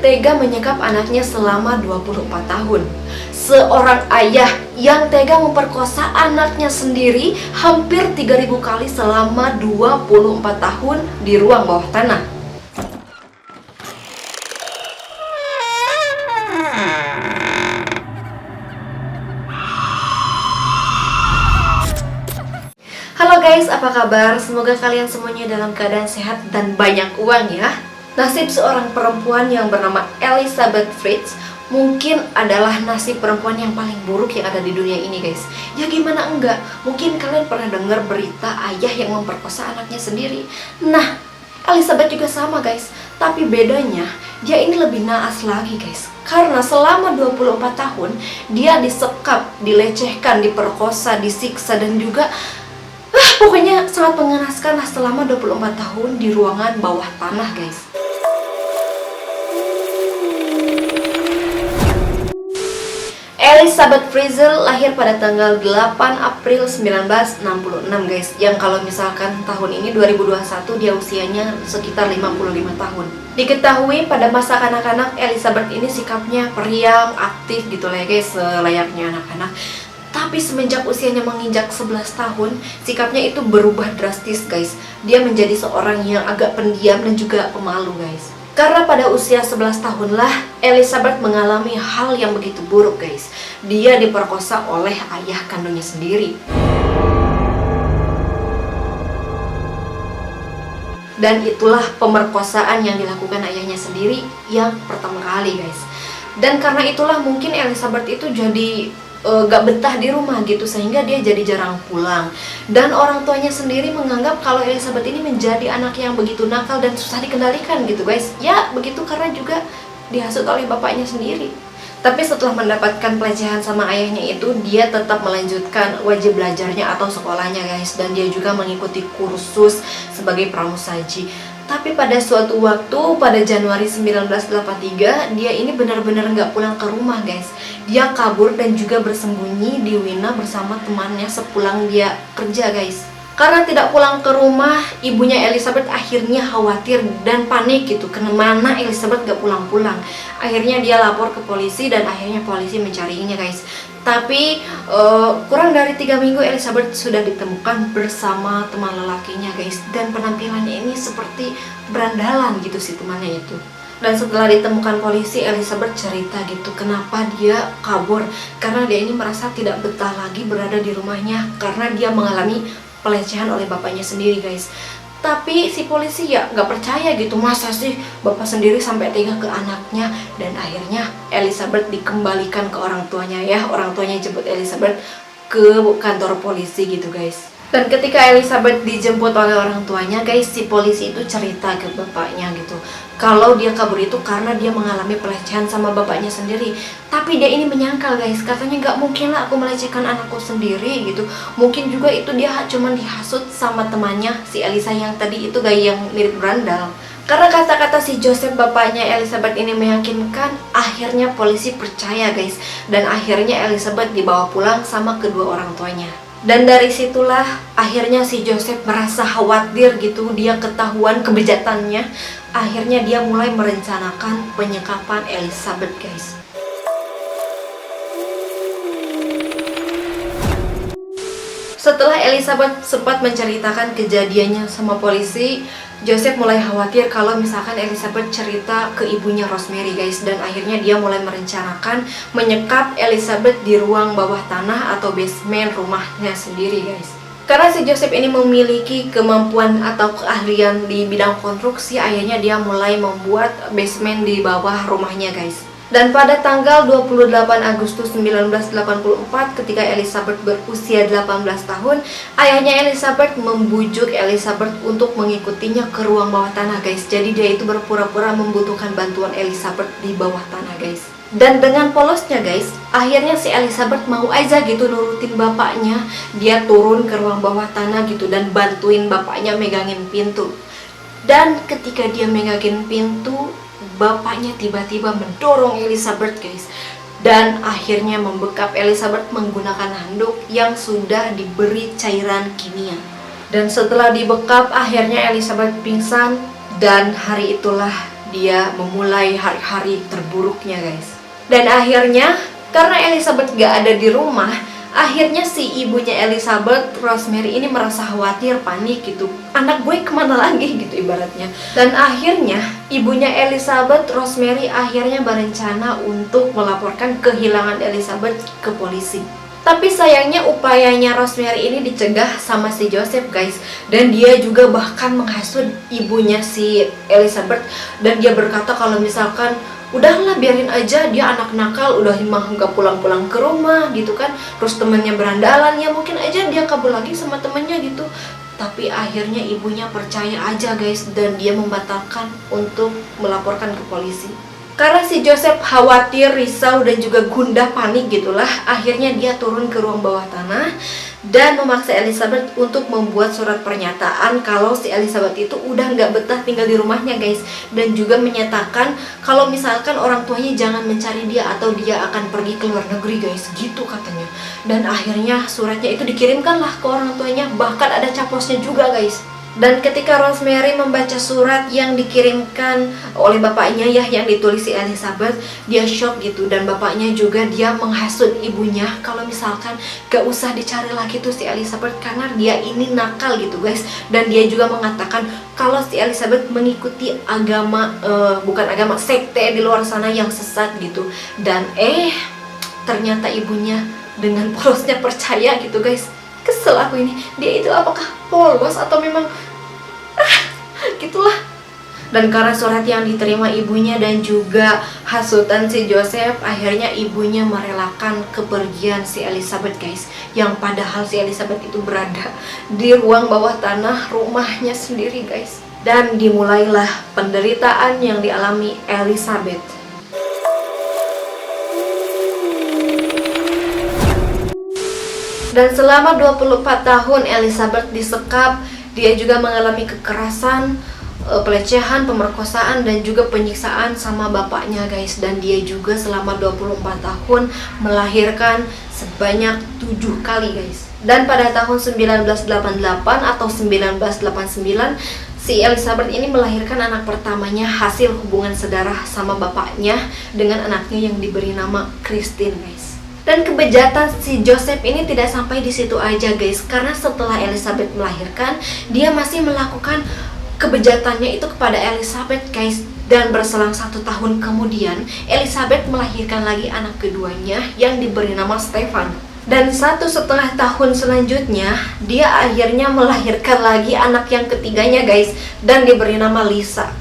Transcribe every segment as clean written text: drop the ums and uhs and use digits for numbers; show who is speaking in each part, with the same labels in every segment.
Speaker 1: tega menyekap anaknya selama 24 tahun. Seorang ayah yang tega memperkosa anaknya sendiri hampir 3.000 kali selama 24 tahun di ruang bawah tanah. Halo guys, apa kabar? Semoga kalian semuanya dalam keadaan sehat dan banyak uang ya. Nasib seorang perempuan yang bernama Elizabeth Fritz mungkin adalah nasib perempuan yang paling buruk yang ada di dunia ini guys. Ya gimana enggak, mungkin kalian pernah dengar berita ayah yang memperkosa anaknya sendiri. Nah, Elizabeth juga sama guys, tapi bedanya dia ini lebih naas lagi guys. Karena selama 24 tahun dia disekap, dilecehkan, diperkosa, disiksa dan juga pokoknya sangat mengenaskan lah selama 24 tahun di ruangan bawah tanah guys. Elizabeth Frizzle lahir pada tanggal 8 April 1966 guys. Yang kalau misalkan tahun ini 2021 dia usianya sekitar 55 tahun. Diketahui pada masa kanak-kanak Elizabeth ini sikapnya periang, aktif gitu lah ya guys, selayaknya anak-anak. Tapi semenjak usianya menginjak 11 tahun, sikapnya itu berubah drastis guys. Dia menjadi seorang yang agak pendiam dan juga pemalu guys. Karena pada usia 11 tahun lah Elizabeth mengalami hal yang begitu buruk guys. Dia diperkosa oleh ayah kandungnya sendiri. Dan itulah pemerkosaan yang dilakukan ayahnya sendiri yang pertama kali guys. Dan karena itulah mungkin Elizabeth itu jadi gak betah di rumah gitu, sehingga dia jadi jarang pulang. Dan orang tuanya sendiri menganggap kalau Elizabeth ini menjadi anak yang begitu nakal dan susah dikendalikan gitu guys. Ya begitu karena juga dihasut oleh bapaknya sendiri. Tapi setelah mendapatkan pelecehan sama ayahnya itu, dia tetap melanjutkan wajib belajarnya atau sekolahnya guys. Dan dia juga mengikuti kursus sebagai pramusaji. Tapi pada suatu waktu, pada Januari 1983, dia ini benar-benar nggak pulang ke rumah guys. Dia kabur dan juga bersembunyi di Wina bersama temannya sepulang dia kerja guys. Karena tidak pulang ke rumah, ibunya Elizabeth akhirnya khawatir dan panik gitu. Kemana Elizabeth gak pulang-pulang. Akhirnya dia lapor ke polisi dan akhirnya polisi mencarinya guys. Tapi kurang dari 3 minggu Elizabeth sudah ditemukan bersama teman lelakinya guys. Dan penampilannya ini seperti berandalan gitu si temannya itu. Dan setelah ditemukan polisi, Elizabeth cerita gitu kenapa dia kabur. Karena dia ini merasa tidak betah lagi berada di rumahnya karena dia mengalami pelecehan oleh bapaknya sendiri guys. Tapi si polisi ya gak percaya gitu, masa sih bapak sendiri sampai tega ke anaknya. Dan akhirnya Elizabeth dikembalikan ke orang tuanya ya. Orang tuanya jemput Elizabeth ke kantor polisi gitu guys. Dan ketika Elizabeth dijemput oleh orang tuanya guys, si polisi itu cerita ke bapaknya gitu kalau dia kabur itu karena dia mengalami pelecehan sama bapaknya sendiri. Tapi dia ini menyangkal guys, katanya gak mungkin lah aku melecehkan anakku sendiri gitu. Mungkin juga itu dia cuma dihasut sama temannya si Elisa yang tadi itu guys, yang mirip berandal. Karena kata-kata si Joseph bapaknya Elizabeth ini meyakinkan, akhirnya polisi percaya guys. Dan akhirnya Elizabeth dibawa pulang sama kedua orang tuanya. Dan dari situlah akhirnya si Joseph merasa khawatir gitu, dia ketahuan kebejatannya. Akhirnya dia mulai merencanakan penyekapan Elizabeth guys. Setelah Elizabeth sempat menceritakan kejadiannya sama polisi, Joseph mulai khawatir kalau misalkan Elizabeth cerita ke ibunya Rosemary guys. Dan akhirnya dia mulai merencanakan menyekap Elizabeth di ruang bawah tanah atau basement rumahnya sendiri guys. Karena si Joseph ini memiliki kemampuan atau keahlian di bidang konstruksi, akhirnya dia mulai membuat basement di bawah rumahnya guys. Dan pada tanggal 28 Agustus 1984 ketika Elizabeth berusia 18 tahun, ayahnya Elizabeth membujuk Elizabeth untuk mengikutinya ke ruang bawah tanah guys. Jadi dia itu berpura-pura membutuhkan bantuan Elizabeth di bawah tanah guys. Dan dengan polosnya guys, akhirnya si Elizabeth mau aja gitu nurutin bapaknya. Dia turun ke ruang bawah tanah gitu dan bantuin bapaknya megangin pintu. Dan ketika dia megangin pintu, bapaknya tiba-tiba mendorong Elizabeth guys. Dan akhirnya membekap Elizabeth menggunakan handuk yang sudah diberi cairan kimia. Dan setelah dibekap, akhirnya Elizabeth pingsan. Dan hari itulah dia memulai hari-hari terburuknya guys. Dan akhirnya karena Elizabeth gak ada di rumah, akhirnya si ibunya Elizabeth, Rosemary ini merasa khawatir, panik gitu. Anak gue kemana lagi gitu ibaratnya. Dan akhirnya ibunya Elizabeth, Rosemary akhirnya berencana untuk melaporkan kehilangan Elizabeth ke polisi. Tapi sayangnya upayanya Rosemary ini dicegah sama si Joseph guys. Dan dia juga bahkan menghasut ibunya si Elizabeth. Dan dia berkata kalau misalkan udahlah biarin aja, dia anak nakal, udah mah nggak pulang-pulang ke rumah gitu kan. Terus temennya berandalan, ya mungkin aja dia kabur lagi sama temennya gitu. Tapi akhirnya ibunya percaya aja guys, dan dia membatalkan untuk melaporkan ke polisi. Karena si Joseph khawatir, risau, dan juga gundah panik gitulah, akhirnya dia turun ke ruang bawah tanah dan memaksa Elizabeth untuk membuat surat pernyataan kalau si Elizabeth itu udah nggak betah tinggal di rumahnya guys. Dan juga menyatakan kalau misalkan orang tuanya jangan mencari dia atau dia akan pergi ke luar negeri guys, gitu katanya. Dan akhirnya suratnya itu dikirimkanlah ke orang tuanya, bahkan ada caposnya juga guys. Dan ketika Rosemary membaca surat yang dikirimkan oleh bapaknya ya, yang ditulis si Elizabeth, dia shock gitu. Dan bapaknya juga dia menghasut ibunya kalau misalkan gak usah dicari lagi tuh si Elizabeth karena dia ini nakal gitu guys. Dan dia juga mengatakan kalau si Elizabeth mengikuti agama, bukan agama, sekte di luar sana yang sesat gitu. Dan ternyata ibunya dengan polosnya percaya gitu guys. Kesel aku ini, dia itu apakah polos atau memang gitulah. Dan karena surat yang diterima ibunya dan juga hasutan si Joseph, akhirnya ibunya merelakan kepergian si Elizabeth guys. Yang padahal si Elizabeth itu berada di ruang bawah tanah rumahnya sendiri guys. Dan dimulailah penderitaan yang dialami Elizabeth. Dan selama 24 tahun Elizabeth disekap, dia juga mengalami kekerasan, pelecehan, pemerkosaan, dan juga penyiksaan sama bapaknya guys. Dan dia juga selama 24 tahun melahirkan sebanyak 7 kali guys. Dan pada tahun 1988 atau 1989, si Elizabeth ini melahirkan anak pertamanya hasil hubungan sedarah sama bapaknya dengan anaknya yang diberi nama Christine guys. Dan kebejatan si Joseph ini tidak sampai di situ aja guys, karena setelah Elizabeth melahirkan, dia masih melakukan kebejatannya itu kepada Elizabeth guys. Dan berselang 1 tahun kemudian, Elizabeth melahirkan lagi anak keduanya yang diberi nama Stefan. Dan 1,5 tahun selanjutnya, dia akhirnya melahirkan lagi anak yang ketiganya guys, dan diberi nama Lisa.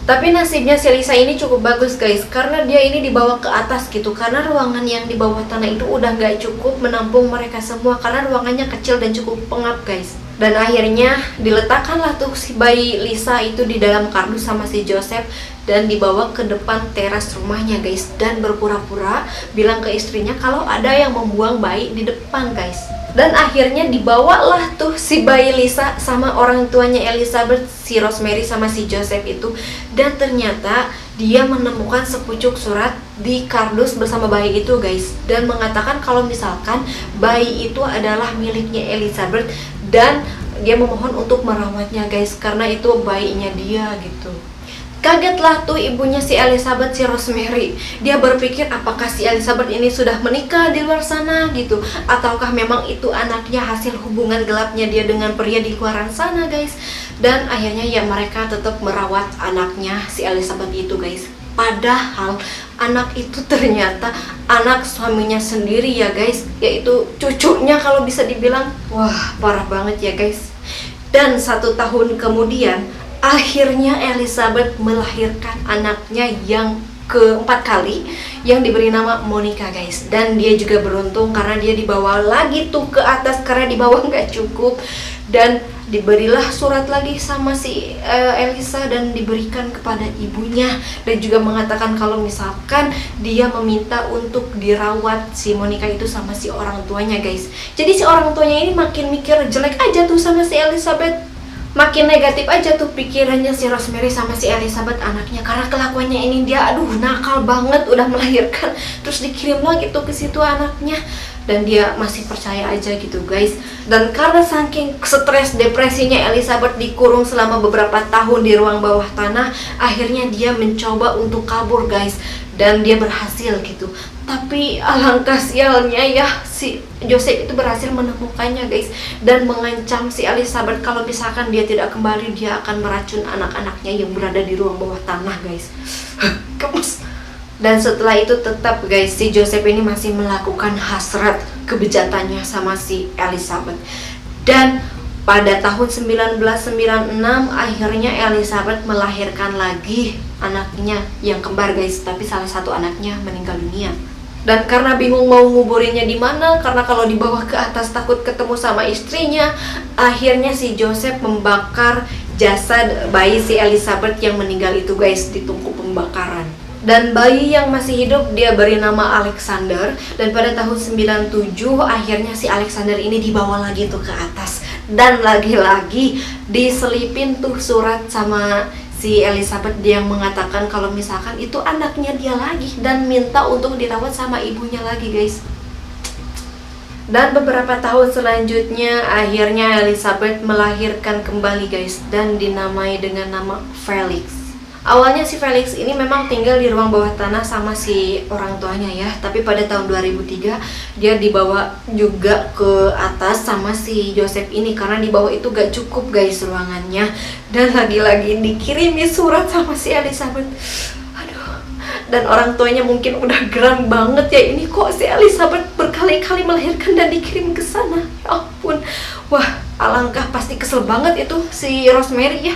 Speaker 1: Tapi nasibnya si Lisa ini cukup bagus guys, karena dia ini dibawa ke atas gitu. Karena ruangan yang di bawah tanah itu udah gak cukup menampung mereka semua, karena ruangannya kecil dan cukup pengap guys. Dan akhirnya diletakkanlah tuh si bayi Lisa itu di dalam kardus sama si Joseph, dan dibawa ke depan teras rumahnya guys. Dan berpura-pura bilang ke istrinya kalau ada yang membuang bayi di depan guys. Dan akhirnya dibawalah tuh si bayi Lisa sama orang tuanya Elizabeth, si Rosemary sama si Joseph itu. Dan ternyata dia menemukan sepucuk surat di kardus bersama bayi itu guys. Dan mengatakan kalau misalkan bayi itu adalah miliknya Elizabeth, dan dia memohon untuk merawatnya guys, karena itu bayinya dia gitu. Kagetlah tuh ibunya si Elizabeth, si Rosemary. Dia berpikir apakah si Elizabeth ini sudah menikah di luar sana gitu, ataukah memang itu anaknya hasil hubungan gelapnya dia dengan pria di luar sana guys. Dan akhirnya ya mereka tetap merawat anaknya si Elizabeth itu guys. Padahal anak itu ternyata anak suaminya sendiri ya guys, yaitu cucunya kalau bisa dibilang. Wah, parah banget ya guys. Dan 1 tahun kemudian, akhirnya Elizabeth melahirkan anaknya yang keempat kali, yang diberi nama Monica guys. Dan dia juga beruntung karena dia dibawa lagi tuh ke atas, karena di bawah nggak cukup. Dan diberilah surat lagi sama si Elisa dan diberikan kepada ibunya. Dan juga mengatakan kalau misalkan dia meminta untuk dirawat si Monica itu sama si orang tuanya guys. Jadi si orang tuanya ini makin mikir jelek aja tuh sama si Elizabeth. Makin negatif aja tuh pikirannya si Rosemary sama si Elizabeth anaknya, karena kelakuannya ini dia nakal banget, udah melahirkan terus dikirim lagi tuh ke situ anaknya. dan dia masih percaya aja gitu guys. Dan karena saking stres depresinya Elizabeth dikurung selama beberapa tahun di ruang bawah tanah, akhirnya dia mencoba untuk kabur guys, dan dia berhasil gitu. Tapi alangkah sialnya ya, si Joseph itu berhasil menemukannya guys, dan mengancam si Elizabeth kalau misalkan dia tidak kembali, dia akan meracun anak-anaknya yang berada di ruang bawah tanah guys. Gemes. Dan setelah itu tetap guys, si Joseph ini masih melakukan hasrat kebejatannya sama si Elizabeth. Dan pada tahun 1996 akhirnya Elizabeth melahirkan lagi anaknya yang kembar guys, tapi salah satu anaknya meninggal dunia. Dan karena bingung mau nguburinnya di mana, karena kalau dibawa ke atas takut ketemu sama istrinya, akhirnya si Joseph membakar jasad bayi si Elizabeth yang meninggal itu guys di tungku pembakaran. Dan bayi yang masih hidup dia beri nama Alexander, dan pada tahun 97 akhirnya si Alexander ini dibawa lagi tuh ke atas, dan lagi-lagi diselipin tuh surat sama si Elizabeth yang mengatakan kalau misalkan itu anaknya dia lagi, dan minta untuk dirawat sama ibunya lagi guys. Dan beberapa tahun selanjutnya akhirnya Elizabeth melahirkan kembali guys, dan dinamai dengan nama Felix. Awalnya si Felix ini memang tinggal di ruang bawah tanah sama si orang tuanya ya, tapi pada tahun 2003 dia dibawa juga ke atas sama si Joseph ini, karena di bawah itu gak cukup guys ruangannya, dan lagi-lagi dikirimi surat sama si Elizabeth. Aduh, dan orang tuanya mungkin udah geram banget ya, ini kok si Elizabeth berkali-kali melahirkan dan dikirim ke sana, ya ampun. Wah, alangkah pasti kesel banget itu si Rosemary ya.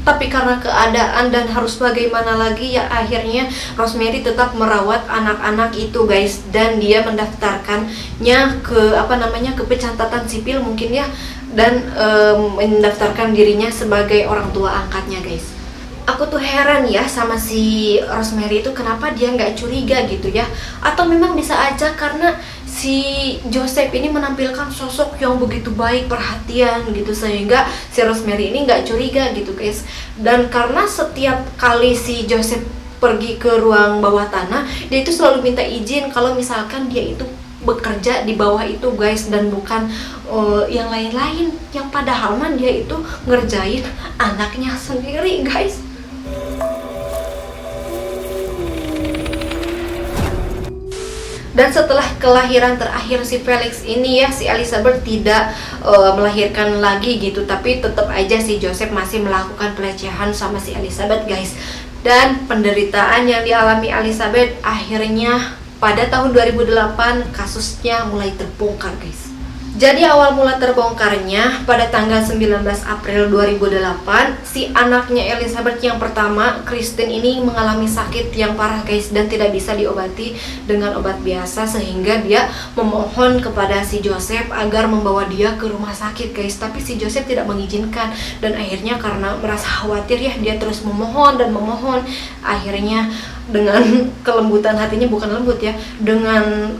Speaker 1: Tapi karena keadaan dan harus bagaimana lagi ya, akhirnya Rosemary tetap merawat anak-anak itu guys, dan dia mendaftarkannya ke ke pencatatan sipil mungkin ya, dan mendaftarkan dirinya sebagai orang tua angkatnya guys. Aku tuh heran ya sama si Rosemary itu, kenapa dia nggak curiga gitu ya, atau memang bisa aja karena si Joseph ini menampilkan sosok yang begitu baik, perhatian gitu, sehingga si Rosemary ini nggak curiga gitu guys. Dan karena setiap kali si Joseph pergi ke ruang bawah tanah, dia itu selalu minta izin kalau misalkan dia itu bekerja di bawah itu guys, dan bukan yang lain-lain, yang padahal man dia itu ngerjain anaknya sendiri guys. Dan setelah kelahiran terakhir si Felix ini ya, si Elizabeth tidak melahirkan lagi gitu, tapi tetap aja si Joseph masih melakukan pelecehan sama si Elizabeth guys. Dan penderitaan yang dialami Elizabeth akhirnya pada tahun 2008 kasusnya mulai terbongkar guys. Jadi awal mula terbongkarnya pada tanggal 19 April 2008, si anaknya Elizabeth yang pertama, Kristen ini mengalami sakit yang parah guys, dan tidak bisa diobati dengan obat biasa, sehingga dia memohon kepada si Joseph agar membawa dia ke rumah sakit guys. Tapi si Joseph tidak mengizinkan, dan akhirnya karena merasa khawatir ya, dia terus memohon dan memohon. Akhirnya dengan kelembutan hatinya, bukan lembut ya, dengan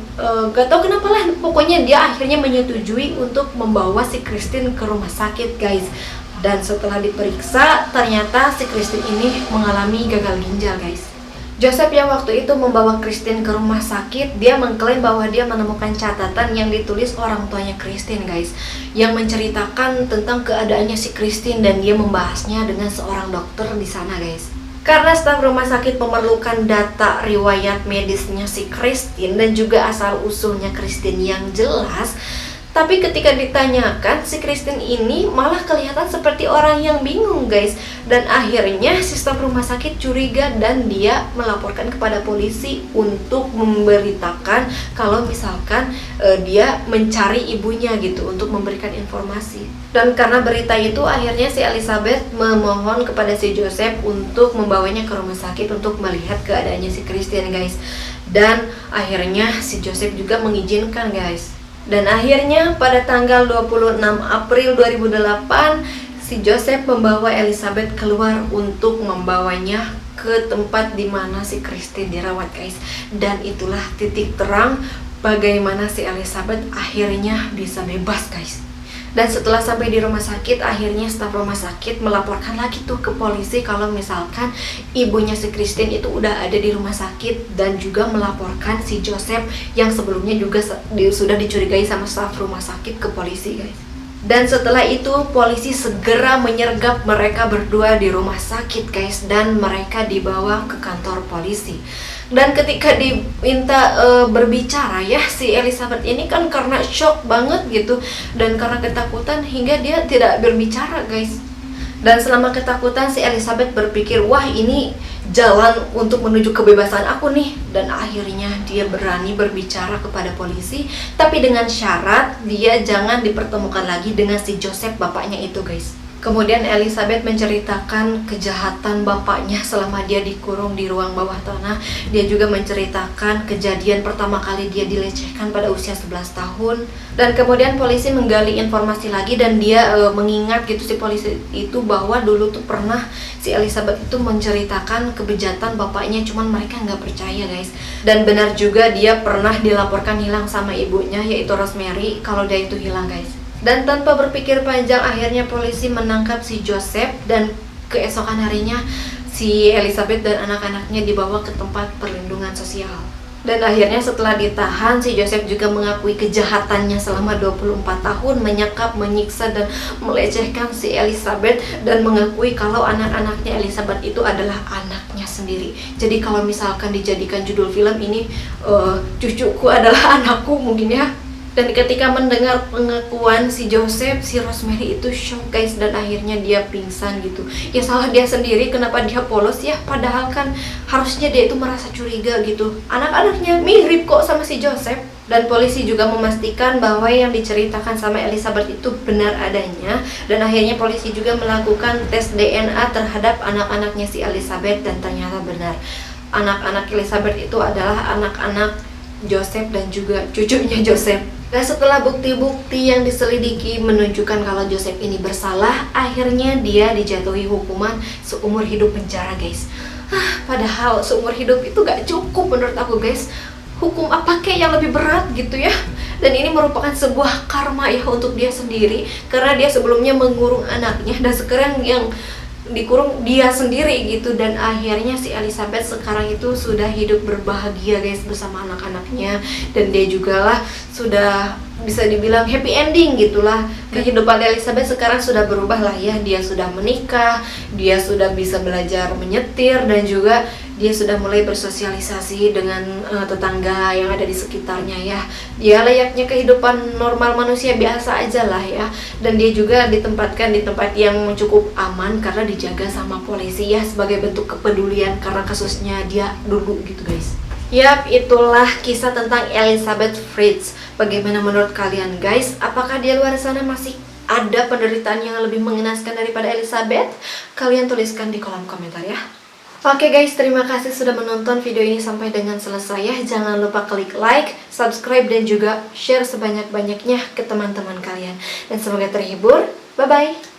Speaker 1: gak tau kenapa lah, pokoknya dia akhirnya menyetujui untuk membawa si Kristen ke rumah sakit guys. Dan setelah diperiksa, ternyata si Kristen ini mengalami gagal ginjal guys. Joseph yang waktu itu membawa Kristen ke rumah sakit, dia mengklaim bahwa dia menemukan catatan yang ditulis orang tuanya Kristen guys, yang menceritakan tentang keadaannya si Kristen, dan dia membahasnya dengan seorang dokter di sana guys. Karena staf rumah sakit memerlukan data riwayat medisnya si Kristen dan juga asal usulnya Kristen yang jelas, tapi ketika ditanyakan, si Kristen ini malah kelihatan seperti orang yang bingung guys. Dan akhirnya si staf rumah sakit curiga, dan dia melaporkan kepada polisi untuk memberitakan kalau misalkan dia mencari ibunya gitu, untuk memberikan informasi. Dan karena berita itu, akhirnya si Elizabeth memohon kepada si Joseph untuk membawanya ke rumah sakit untuk melihat keadaannya si Kristen guys. Dan akhirnya si Joseph juga mengizinkan guys. Dan akhirnya pada tanggal 26 April 2008, si Joseph membawa Elizabeth keluar untuk membawanya ke tempat di mana si Kristen dirawat guys. Dan itulah titik terang bagaimana si Elizabeth akhirnya bisa bebas guys. Dan setelah sampai di rumah sakit, akhirnya staf rumah sakit melaporkan lagi tuh ke polisi kalau misalkan ibunya si Christine itu udah ada di rumah sakit, dan juga melaporkan si Joseph yang sebelumnya juga sudah dicurigai sama staf rumah sakit ke polisi, guys. Dan setelah itu polisi segera menyergap mereka berdua di rumah sakit, guys, dan mereka dibawa ke kantor polisi. Dan ketika diminta berbicara ya, si Elizabeth ini kan karena shock banget gitu, dan karena ketakutan hingga dia tidak berbicara, guys. Dan selama ketakutan si Elizabeth berpikir, wah ini jalan untuk menuju kebebasan aku nih. Dan akhirnya dia berani berbicara kepada polisi, tapi dengan syarat dia jangan dipertemukan lagi dengan si Joseph bapaknya itu, guys. Kemudian Elizabeth menceritakan kejahatan bapaknya selama dia dikurung di ruang bawah tanah. Dia juga menceritakan kejadian pertama kali dia dilecehkan pada usia 11 tahun. Dan kemudian polisi menggali informasi lagi, dan dia mengingat gitu si polisi itu bahwa dulu tuh pernah si Elizabeth itu menceritakan kebejatan bapaknya, cuman mereka nggak percaya, guys. Dan benar juga dia pernah dilaporkan hilang sama ibunya, yaitu Rosemary, kalau dia itu hilang, guys. Dan tanpa berpikir panjang, akhirnya polisi menangkap si Joseph, dan keesokan harinya si Elizabeth dan anak-anaknya dibawa ke tempat perlindungan sosial. Dan akhirnya setelah ditahan, si Joseph juga mengakui kejahatannya selama 24 tahun, menyekap, menyiksa, dan melecehkan si Elizabeth, dan mengakui kalau anak-anaknya Elizabeth itu adalah anaknya sendiri. Jadi kalau misalkan dijadikan judul film ini, cucuku adalah anakku mungkin ya. Dan ketika mendengar pengakuan si Joseph, si Rosemary itu shock, guys, dan akhirnya dia pingsan gitu. Ya salah dia sendiri, kenapa dia polos ya, padahal kan harusnya dia itu merasa curiga gitu. Anak-anaknya mirip kok sama si Joseph. Dan polisi juga memastikan bahwa yang diceritakan sama Elizabeth itu benar adanya. Dan akhirnya polisi juga melakukan tes DNA terhadap anak-anaknya si Elizabeth, dan ternyata benar. Anak-anak Elizabeth itu adalah anak-anak Joseph dan juga cucunya Joseph. Dan setelah bukti-bukti yang diselidiki menunjukkan kalau Joseph ini bersalah, akhirnya dia dijatuhi hukuman seumur hidup penjara, guys. Padahal seumur hidup itu gak cukup menurut aku, guys. Hukum apa kek yang lebih berat gitu ya. Dan ini merupakan sebuah karma ya untuk dia sendiri, karena dia sebelumnya mengurung anaknya, dan sekarang yang dikurung dia sendiri gitu. Dan akhirnya si Elizabeth sekarang itu sudah hidup berbahagia, guys, bersama anak-anaknya. Dan dia juga lah sudah bisa dibilang happy ending gitulah. Kehidupan Elizabeth sekarang sudah berubah lah ya. Dia sudah menikah, dia sudah bisa belajar menyetir, dan juga dia sudah mulai bersosialisasi dengan tetangga yang ada di sekitarnya ya. Dia layaknya kehidupan normal manusia biasa aja lah ya. Dan dia juga ditempatkan di tempat yang cukup aman karena dijaga sama polisi ya, sebagai bentuk kepedulian karena kasusnya dia dulu gitu, guys. Yap, itulah kisah tentang Elizabeth Fritz. Bagaimana menurut kalian, guys? Apakah di luar sana masih ada penderitaan yang lebih mengenaskan daripada Elizabeth? Kalian tuliskan di kolom komentar ya. Oke guys, terima kasih sudah menonton video ini sampai dengan selesai ya. Jangan lupa klik like, subscribe, dan juga share sebanyak-banyaknya ke teman-teman kalian. Dan semoga terhibur. Bye-bye.